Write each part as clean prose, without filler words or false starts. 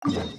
Hey.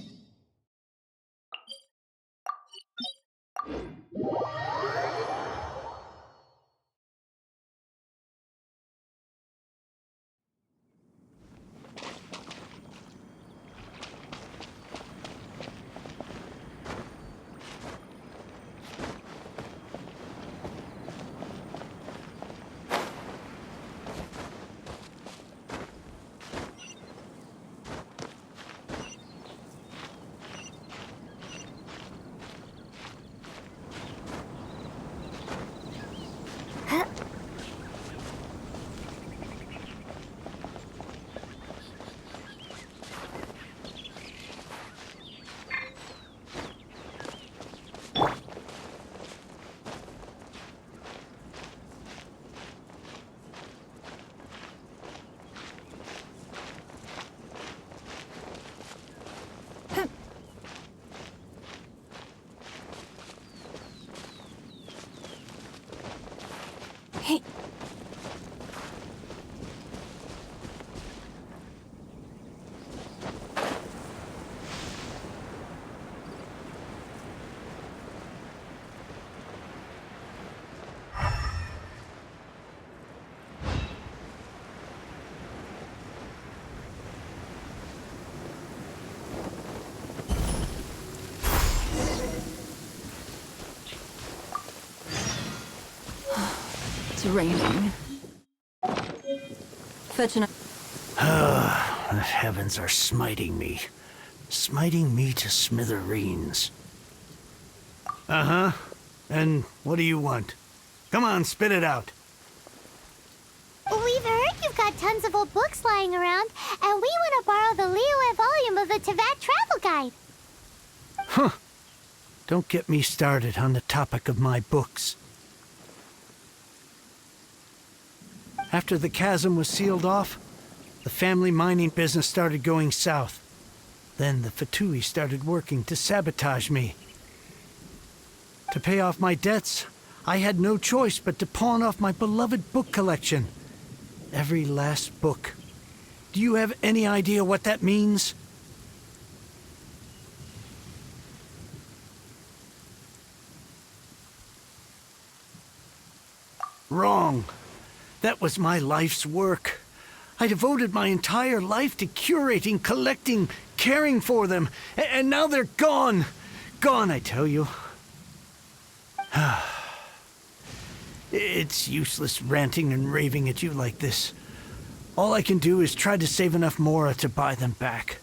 It's raining. Fetch an... The heavens are smiting me. Smiting me to smithereens. Uh-huh. And what do you want? Come on, spit it out. We've heard you've got tons of old books lying around, and we want to borrow the Liyue volume of the Teyvat Travel Guide. Huh. Don't get me started on the topic of my books. After the chasm was sealed off, the family mining business started going south. Then the Fatui started working to sabotage me. To pay off my debts, I had no choice but to pawn off my beloved book collection. Every last book. Do you have any idea what that means? Wrong. That was my life's work. I devoted my entire life to curating, collecting, caring for them. And now they're gone. Gone, I tell you. It's useless ranting and raving at you like this. All I can do is try to save enough Mora to buy them back.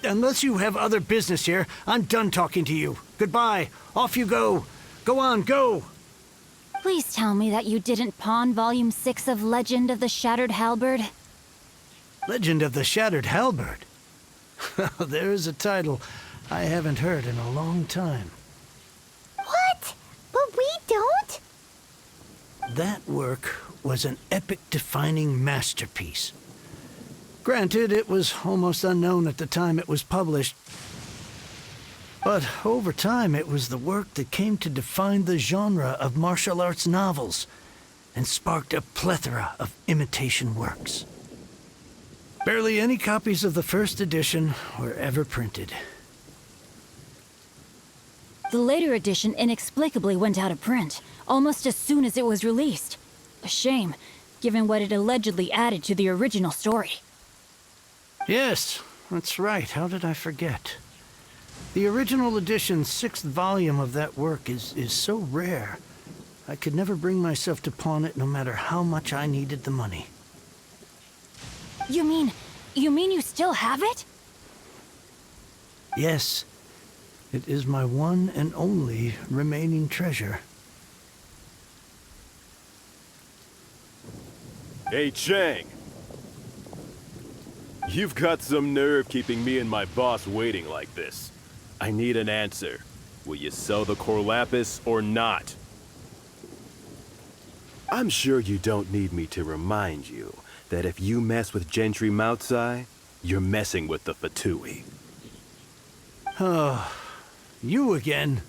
Unless you have other business here, I'm done talking to you. Goodbye. Off you go. Go on, go. Please tell me that you didn't pawn Volume 6 of Legend of the Shattered Halberd. Legend of the Shattered Halberd? There's a title I haven't heard in a long time. What? But we don't? That work was an epic-defining masterpiece. Granted, it was almost unknown at the time it was published. But over time, it was the work that came to define the genre of martial arts novels and sparked a plethora of imitation works. Barely any copies of the first edition were ever printed. The later edition inexplicably went out of print, almost as soon as it was released. A shame, given what it allegedly added to the original story. Yes, that's right. How did I forget? The original edition's 6th volume of that work is so rare. I could never bring myself to pawn it no matter how much I needed the money. You mean you still have it? Yes. It is my one and only remaining treasure. Hey, Chang. You've got some nerve keeping me and my boss waiting like this. I need an answer. Will you sell the core lapis or not? I'm sure you don't need me to remind you that if you mess with Gentry Moutsai, you're messing with the Fatui. Oh, you again.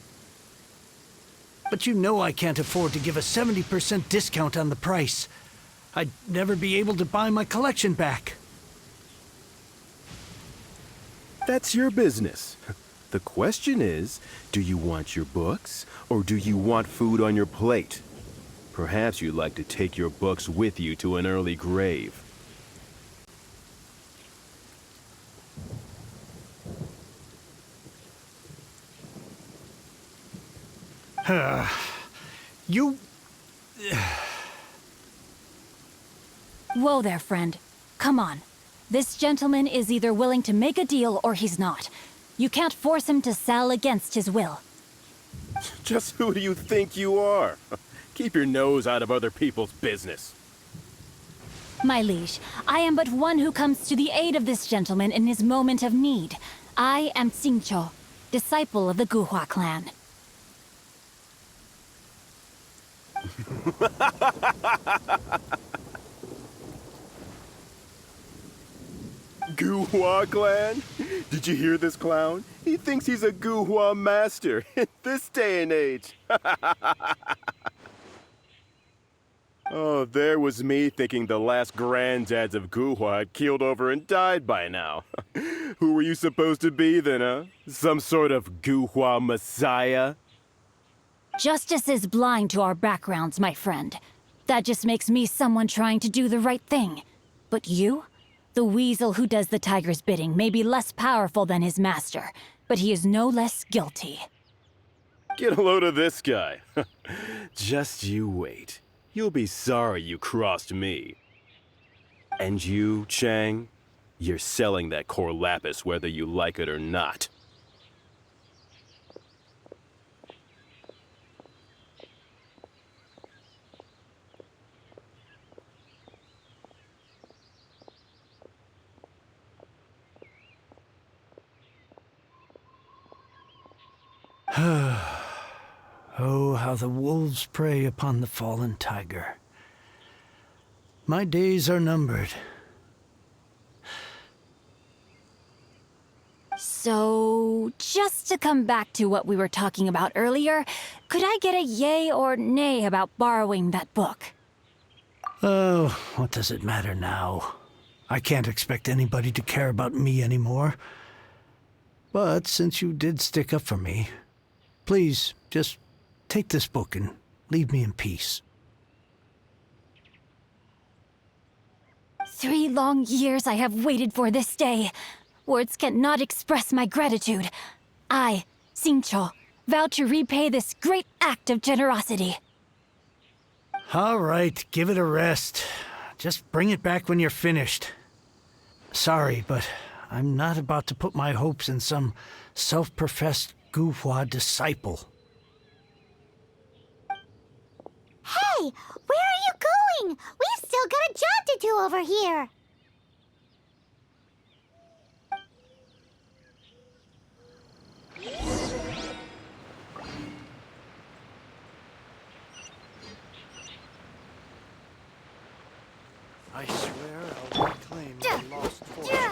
But you know I can't afford to give a 70% discount on the price. I'd never be able to buy my collection back. That's your business. The question is, do you want your books, or do you want food on your plate? Perhaps you'd like to take your books with you to an early grave. You... Whoa there, friend. Come on. This gentleman is either willing to make a deal or he's not. You can't force him to sell against his will. Just who do you think you are? Keep your nose out of other people's business. My liege, I am but one who comes to the aid of this gentleman in his moment of need. I am Chincho, disciple of the Guhua clan. Guhua clan? Did you hear this clown? He thinks he's a Guhua master in this day and age. Oh, there was me thinking the last granddads of Guhua had keeled over and died by now. Who were you supposed to be then, huh? Some sort of Guhua messiah? Justice is blind to our backgrounds, my friend. That just makes me someone trying to do the right thing. But you? The weasel who does the tiger's bidding may be less powerful than his master, but he is no less guilty. Get a load of this guy. Just you wait. You'll be sorry you crossed me. And you, Chang, you're selling that core lapis whether you like it or not. Oh, how the wolves prey upon the fallen tiger. My days are numbered. So, just to come back to what we were talking about earlier, could I get a yay or nay about borrowing that book? Oh, what does it matter now? I can't expect anybody to care about me anymore. But since you did stick up for me, please, just take this book and leave me in peace. 3 long years I have waited for this day. Words cannot express my gratitude. I, Chincho, vow to repay this great act of generosity. All right, give it a rest. Just bring it back when you're finished. Sorry, but I'm not about to put my hopes in some self-professed Guhua disciple. Hey, where are you going? We've still got a job to do over here. I swear I'll reclaim my lost fortune.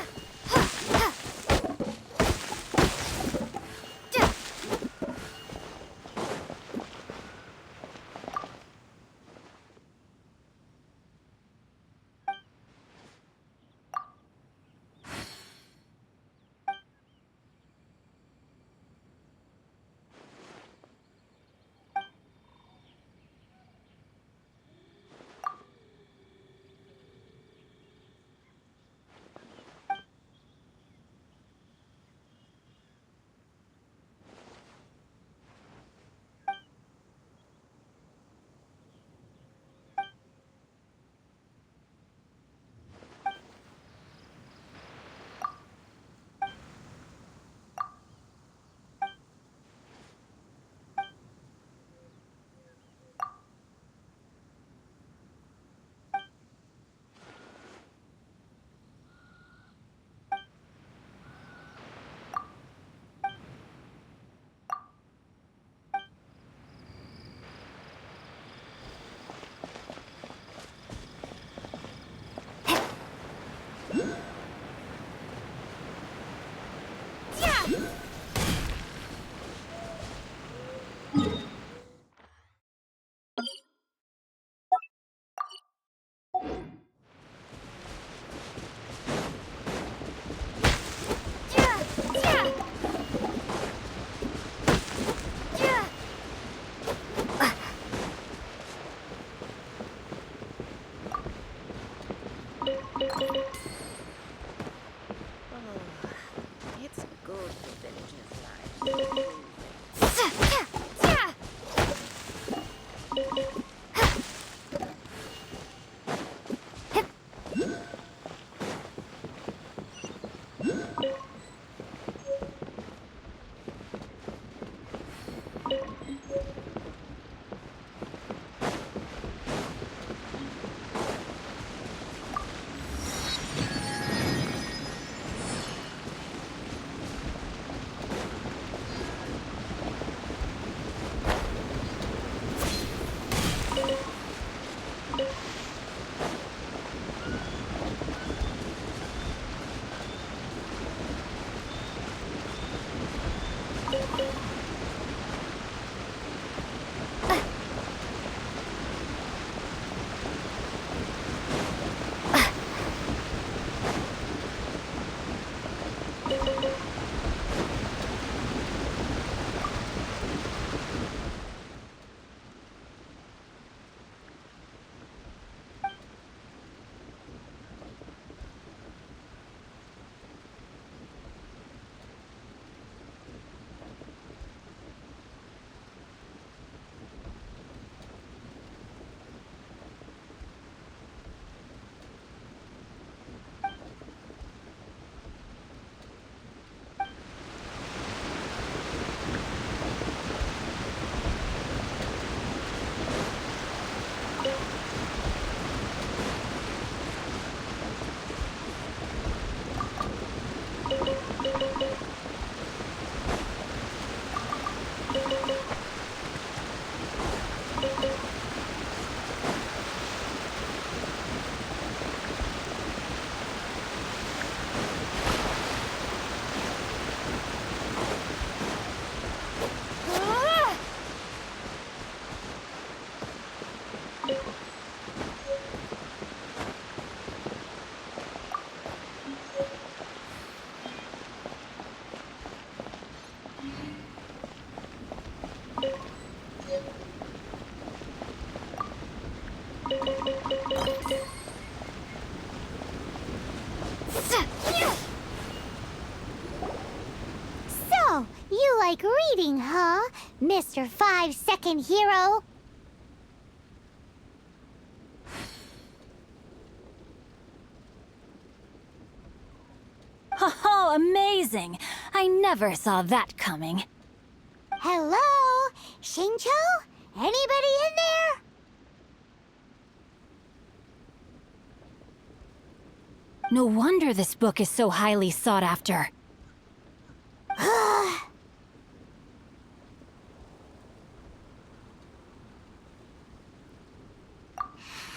So, you like reading, huh, Mr. 5-second hero? Oh, amazing! I never saw that coming. Hello? Shincho? Anybody in there? No wonder this book is so highly sought after.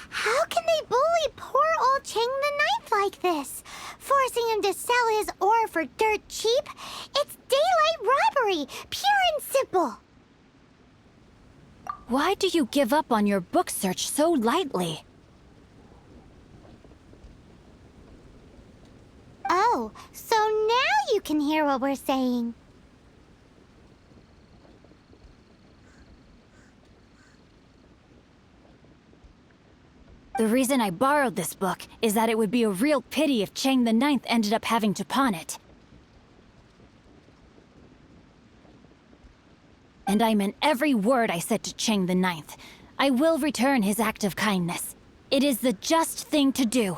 How can they bully poor old Chang the Ninth like this? Forcing him to sell his ore for dirt cheap? It's daylight robbery, pure and simple. Why do you give up on your book search so lightly? Oh, so now you can hear what we're saying. The reason I borrowed this book is that it would be a real pity if Chang the Ninth ended up having to pawn it. And I meant every word I said to Chang the Ninth. I will return his act of kindness. It is the just thing to do.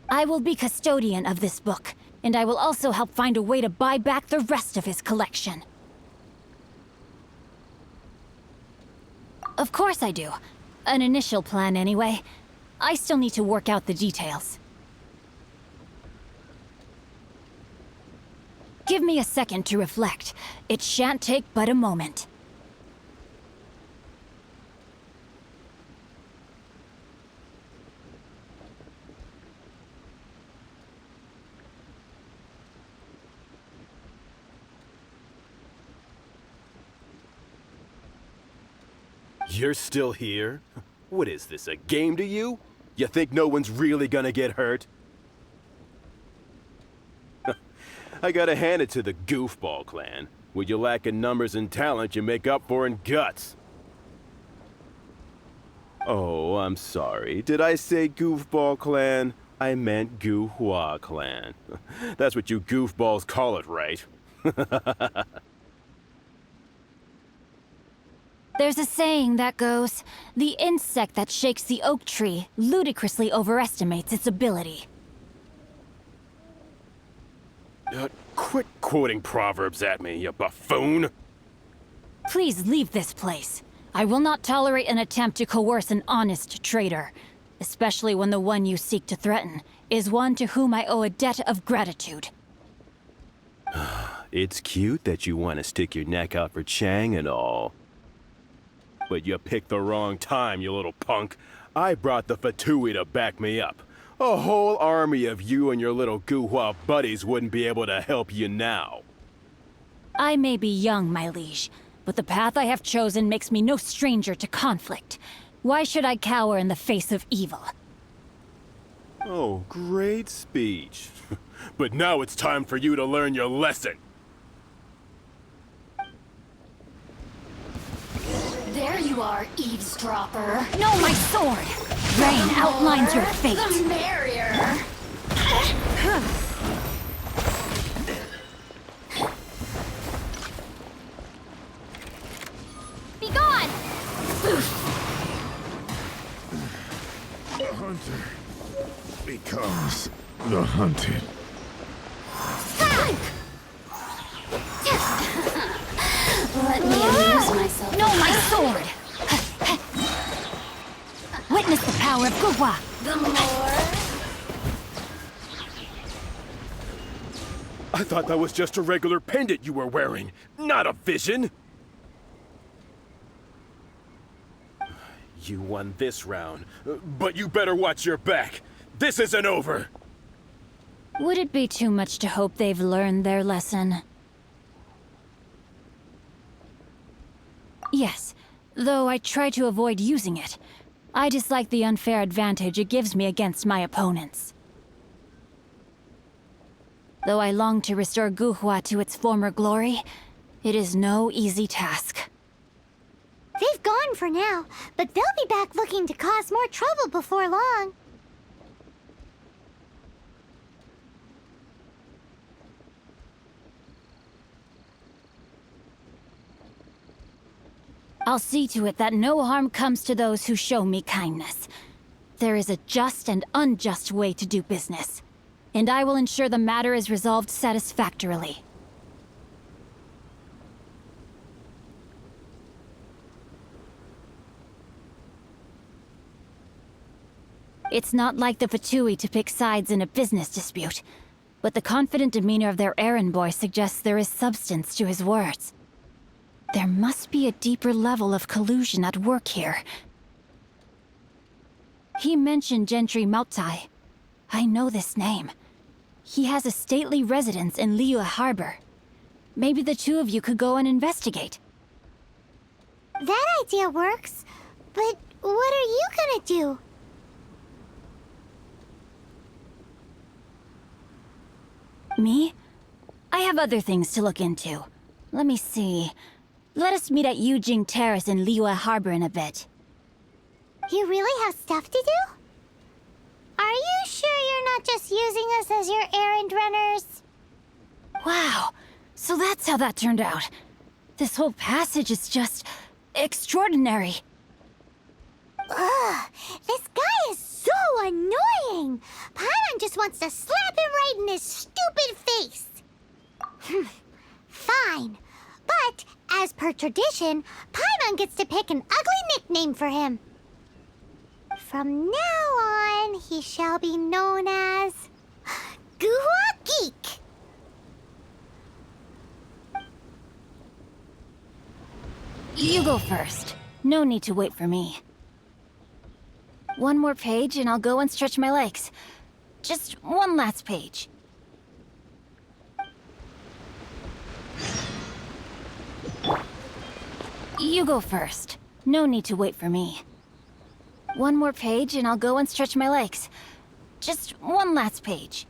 I will be custodian of this book, and I will also help find a way to buy back the rest of his collection. Of course I do. An initial plan, anyway. I still need to work out the details. Give me a second to reflect. It shan't take but a moment. You're still here? What is this, a game to you? You think no one's really gonna get hurt? I gotta hand it to the Goofball Clan. What you lack in numbers and talent, you make up for in guts. Oh, I'm sorry. Did I say Goofball Clan? I meant Goohua Clan. That's what you goofballs call it, right? There's a saying that goes, the insect that shakes the oak tree ludicrously overestimates its ability. Quit quoting proverbs at me, you buffoon! Please leave this place. I will not tolerate an attempt to coerce an honest trader, especially when the one you seek to threaten is one to whom I owe a debt of gratitude. It's cute that you want to stick your neck out for Chang and all. But you picked the wrong time, you little punk. I brought the Fatui to back me up. A whole army of you and your little Guhua buddies wouldn't be able to help you now. I may be young, my liege, but the path I have chosen makes me no stranger to conflict. Why should I cower in the face of evil? Oh, great speech. But now it's time for you to learn your lesson. There you are, eavesdropper. No, my sword! Rain outlines your fate. The merrier. Be gone! The hunter becomes the hunted. Let me amuse myself. No, my sword! Witness the power of Guhua! The more... I thought that was just a regular pendant you were wearing, not a vision. You won this round, but you better watch your back. This isn't over. Would it be too much to hope they've learned their lesson? Yes, though I try to avoid using it. I dislike the unfair advantage it gives me against my opponents. Though I long to restore Guhua to its former glory, it is no easy task. They've gone for now, but they'll be back looking to cause more trouble before long. I'll see to it that no harm comes to those who show me kindness. There is a just and unjust way to do business, and I will ensure the matter is resolved satisfactorily. It's not like the Fatui to pick sides in a business dispute, but the confident demeanor of their errand boy suggests there is substance to his words. There must be a deeper level of collusion at work here. He mentioned Gentry Mautai. I know this name. He has a stately residence in Liyue Harbor. Maybe the two of you could go and investigate. That idea works, but what are you gonna do? Me? I have other things to look into. Let me see. Let us meet at Yujing Terrace in Liyue Harbor in a bit. You really have stuff to do? Are you sure you're not just using us as your errand runners? Wow, so that's how that turned out. This whole passage is just extraordinary. Ugh, this guy is so annoying! Paimon just wants to slap him right in his stupid face! Fine, but as per tradition, Paimon gets to pick an ugly nickname for him. From now on, he shall be known as... Guhua Geek! You go first. No need to wait for me. One more page and I'll go and stretch my legs. Just one last page. You go first. No need to wait for me. One more page and I'll go and stretch my legs. Just one last page.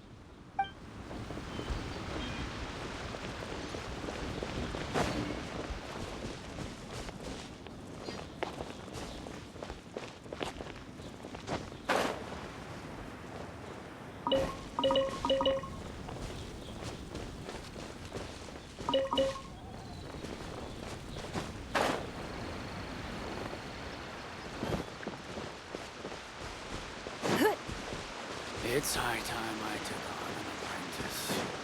It's high time I took on an apprentice.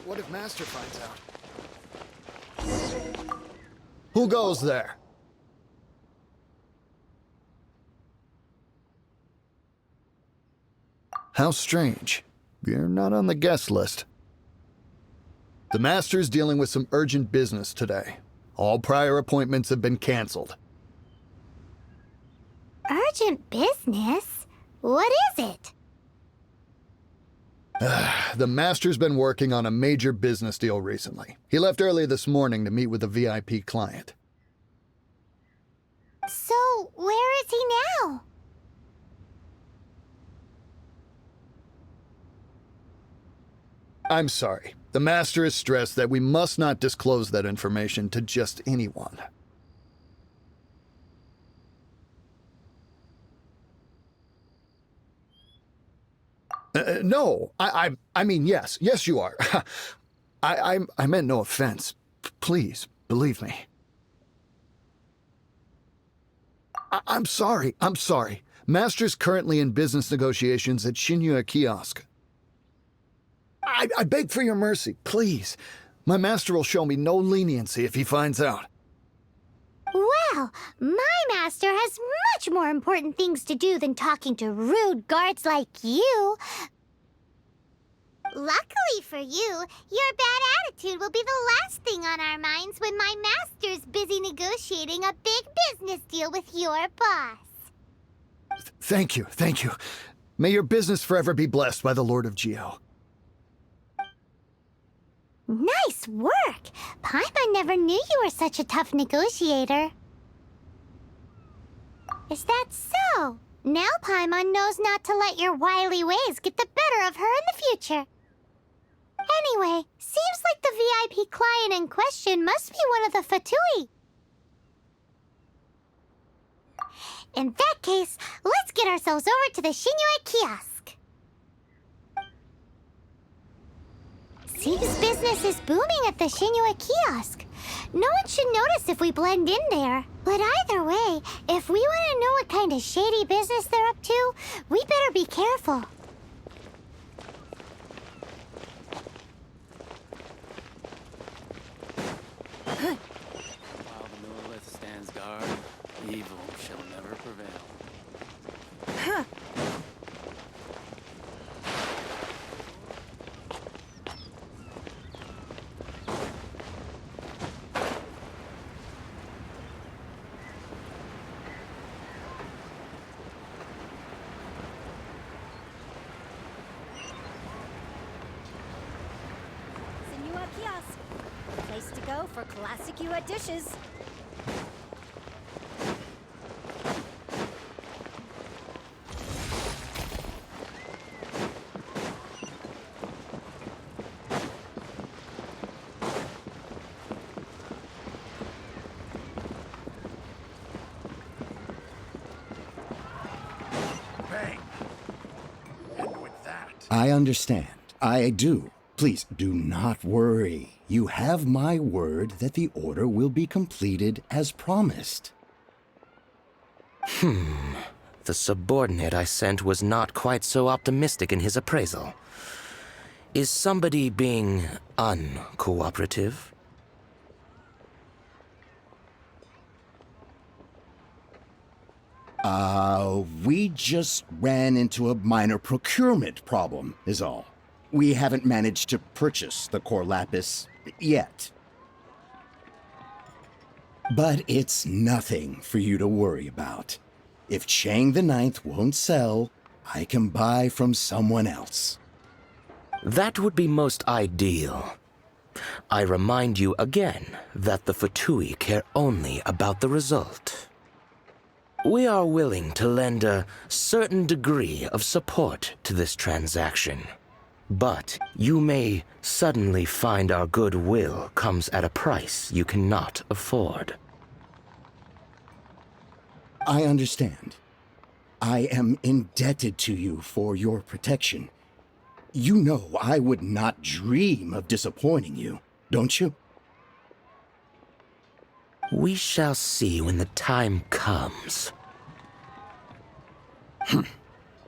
What if Master finds out? Who goes there? How strange. You're not on the guest list. The Master's dealing with some urgent business today. All prior appointments have been canceled. Urgent business? What is it? The Master's been working on a major business deal recently. He left early this morning to meet with a VIP client. So, where is he now? I'm sorry. The Master has stressed that we must not disclose that information to just anyone. No, I mean, yes. Yes, you are. I meant no offense. Please, believe me. I'm sorry. Master's currently in business negotiations at Shinya Kiosk. I beg for your mercy, please. My master will show me no leniency if he finds out. Well, my master has much more important things to do than talking to rude guards like you. Luckily for you, your bad attitude will be the last thing on our minds when my master's busy negotiating a big business deal with your boss. Thank you. May your business forever be blessed by the Lord of Geo. Nice work! Paimon never knew you were such a tough negotiator. Is that so? Now Paimon knows not to let your wily ways get the better of her in the future. Anyway, seems like the VIP client in question must be one of the Fatui. In that case, let's get ourselves over to the Shinya Kiosk. Seems business is booming at the Shinua kiosk. No one should notice if we blend in there. But either way, if we want to know what kind of shady business they're up to, we better be careful. While the monolith stands guard, evil shall never prevail. Shinua kiosk. Place to go for classic Yua dishes. Bang! And with that... I understand. I do. Please do not worry. You have my word that the order will be completed as promised. The subordinate I sent was not quite so optimistic in his appraisal. Is somebody being uncooperative? We just ran into a minor procurement problem, is all. We haven't managed to purchase the core lapis yet. But it's nothing for you to worry about. If Chang the Ninth won't sell, I can buy from someone else. That would be most ideal. I remind you again that the Fatui care only about the result. We are willing to lend a certain degree of support to this transaction. But you may suddenly find our goodwill comes at a price you cannot afford. I understand. I am indebted to you for your protection. You know I would not dream of disappointing you, don't you? We shall see when the time comes.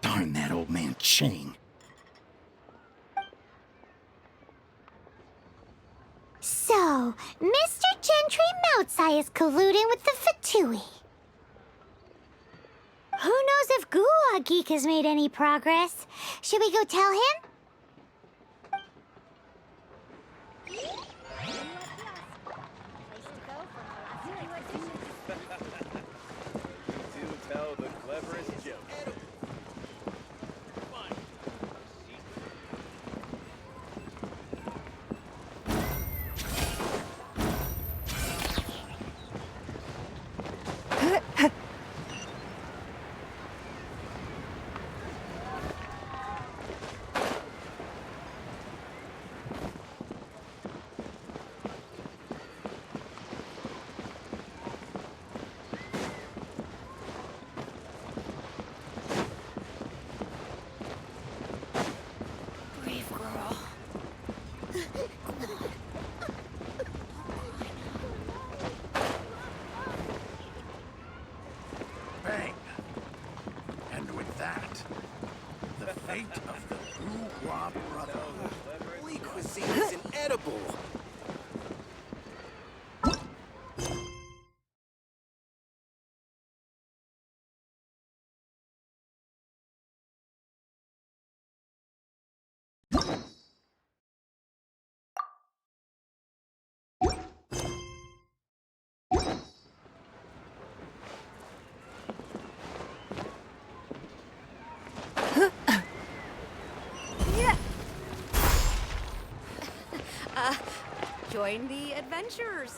Darn that old man Chang. So, Mr. Gentry Moutsai is colluding with the Fatui. Who knows if Guwa Geek has made any progress? Should we go tell him? Do tell the cleverest joke. Brave girl. Bang! And with that, the fate of the Bourgeois Brotherhood. Holy cuisine is inedible. Join the adventurers.